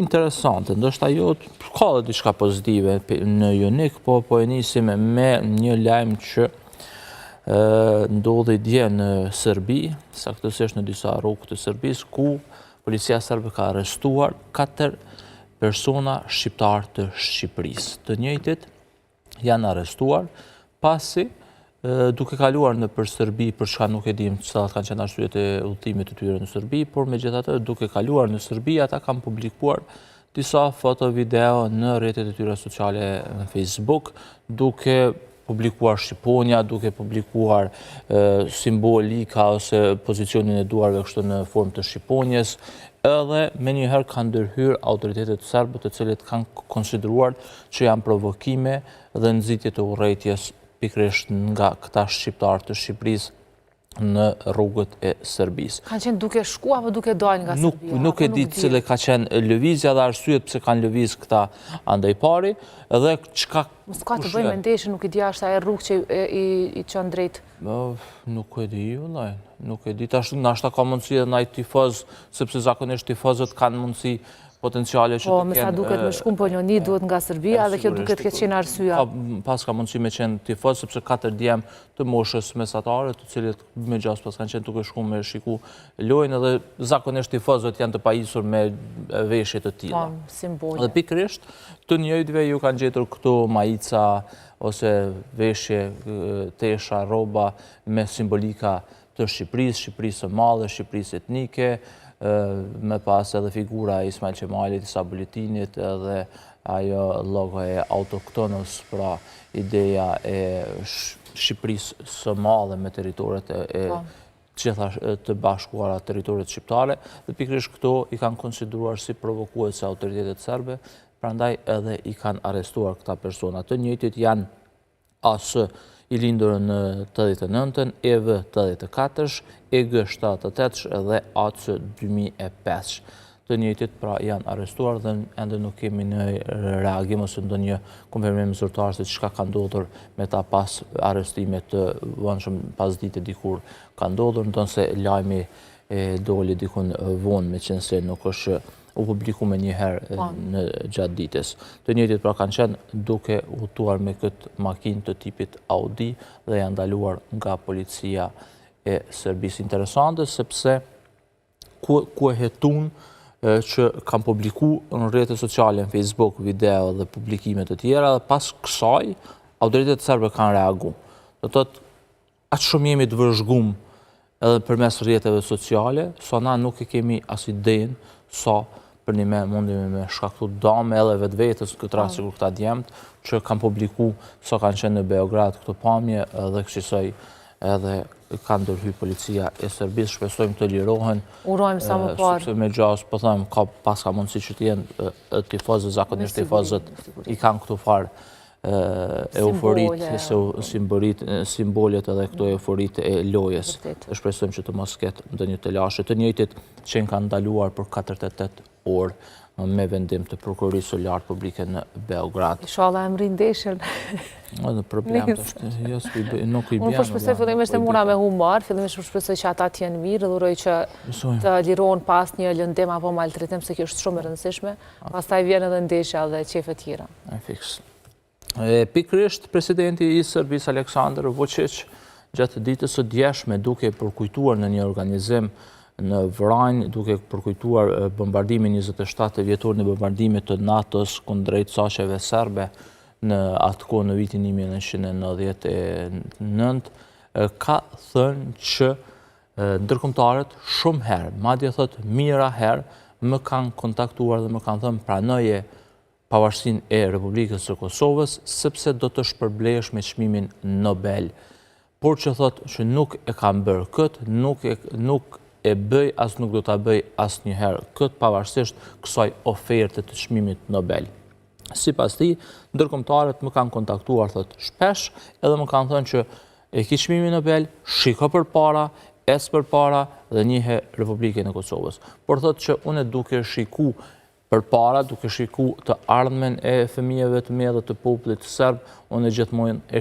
interesante, ndoshta jo ka dhe diçka pozitive në Jonik, po e nisim me një lajm që ndodhi dje në Serbi, saktësisht në disa rrugë të Serbisë, ku policia serbe ka arrestuar 4 persona shqiptar të Shqipërisë. Të njëjtit janë arrestuar pasi duke kaluar nëpër Serbi, për çka nuk e dim cilat kanë qenë arsyet e udhëtimit të tyre në Serbi, por megjithatë duke kaluar në Serbi ata kanë publikuar disa foto video në rrjetet e tyre sociale në Facebook, duke publikuar shqiponja, duke publikuar simbolika ose pozicionin e duarve kështu në formë të shqiponjes, edhe me njëherë kanë ndërhyrë autoritetet serbe të cilët kanë konsideruar që janë provokime dhe nxitje të urrejtjes pikërisht nga këta shqiptar të Shqipërisë në rrugët e Serbisë. Kanë qenë duke shku apo duke dalë nga Serbia? Nuk e di cile ka qenë lëvizja dhe arsyet pse kanë lëviz këta andaj pari, edhe çka s'ka të bëjmë me ndeshje, nuk i di ashta e rrugë që i çon drejt. Nuk e di, vëllai, nuk e di. Tash nashta ka mundësi edhe ndaj tifoz, sepse zakonisht tifozët kanë mundësi potenciale që të kenë... Po, me sa duket me shkum Poljoni duhet nga Serbia dhe kjo duket këtë qenë arsyeja. Pas ka mundësi me qenë tifoz, sepse 4 djemë të moshës mesatare, të cilët me gjas pas kanë qenë duke shkum me shiku lojnë, edhe zakonisht tifozët janë të pajisur me veshje të tilla. Po, simbole. Dhe pikërisht, të njëjtve ju kanë gjetur këto majica ose veshje, tesha, rroba me simbolika të Shqipërisë, Shqipërisë së madhe, Shqipërisë etnike, me pas edhe figura Ismail Qemalit, Isa Buletinit, edhe ajo logo e autoktonos, pra ideja e Shqipërisë së madhe me teritoret e gjitha të bashkuara teritoret shqiptare, dhe pikërisht këto i kanë konsideruar si provokuese autoritetet serbe, prandaj edhe i kanë arrestuar këta persona. Të njëjtit janë AS i lindur në 89-ën, EV 84-sh, EG 78-sh dhe AC 2005-sh. Të njëjtit pra janë arrestuar dhe ende nuk kemi në reagim ose ndonjë konfirmim zyrtar se çka ka ndodhur me ta pas arrestimet të vonshëm pas dite dikur ka ndodhur, ndonse lajmi doli dikun vonë, meqense nuk është u publiku me njëherë në gjatë ditës. Të njëjtit pra kanë qenë duke udhëtuar me këtë makinë të tipit Audi dhe janë ndaluar nga policia e Serbisë. Interesante sepse ku e hetun që kanë publiku në rrjetet sociale në Facebook, video dhe publikime të tjera, dhe pas kësaj autoritetet serbe kanë reaguar. Do të thotë aq shumë jemi të vëzhguar edhe përmes rrjeteve sociale, sa na nuk e kemi as idenë sa për një mundime me shkaktu dame edhe vetvetes këtë rast sikur këta djemt që kanë publiku sa kanë qenë në Beograd këto pamje dhe kësaj edhe kanë ndërhyr policia e Serbisë, shpresojmë të lirohen. Urojmë sa më parë. Sepse me gjas, po them, pas ka mundësi që të jenë tifozët, zakonisht tifozët i kanë këtu farë euforit, simbolet edhe këto euforit e lojes. Shpresojmë që të mos ketë ndonjë të lashe. Të njëjtit që kanë ndaluar për 48 orë me vendim të prokurorisë së lartë publike në Beograd. Inshallah e mrin ndeshjen. Edhe problem nuk i bën. Unë po shpresoj fillimisht e mura me humor, fillimisht po shpresoj që ata të jenë mirë dhe uroj që të lirohen pas një lëndim apo maltretim, se kjo është shumë e rëndësishme. Pastaj vjen edhe ndeshja dhe çefe të tjera. Fiks. Pikërisht presidenti i Serbisë Aleksandar Vučić gjatë ditës së djeshme duke përkujtuar në një organizim në Vranj, duke përkujtuar bombardimin 27 vjetor në bombardimet të NATO-s kundrejt saqeve serbe në atë kohë në vitin 1999, ka thënë që ndërkombëtarët shumë herë, madje thotë mijëra herë, më kanë kontaktuar dhe më kanë thënë pranoje pavarësinë e Republikës së Kosovës, sepse do të shpërblehesh me çmimin Nobel. Por që thotë që nuk e kanë bërë këtë, nuk e bëj, as nuk do ta bëj asnjëherë këtë, pavarësisht kësaj oferte të çmimit Nobel. Sipas tij, ndërkombëtarët më kanë kontaktuar thotë shpesh, edhe më kanë thënë që e ki çmimin Nobel, shiko përpara, ec përpara dhe njihe Republikën e Kosovës. Por thotë që unë duke shiku përpara, duke shiku të ardhmen e fëmijëve të mi dhe të popullit serb, unë gjithmonë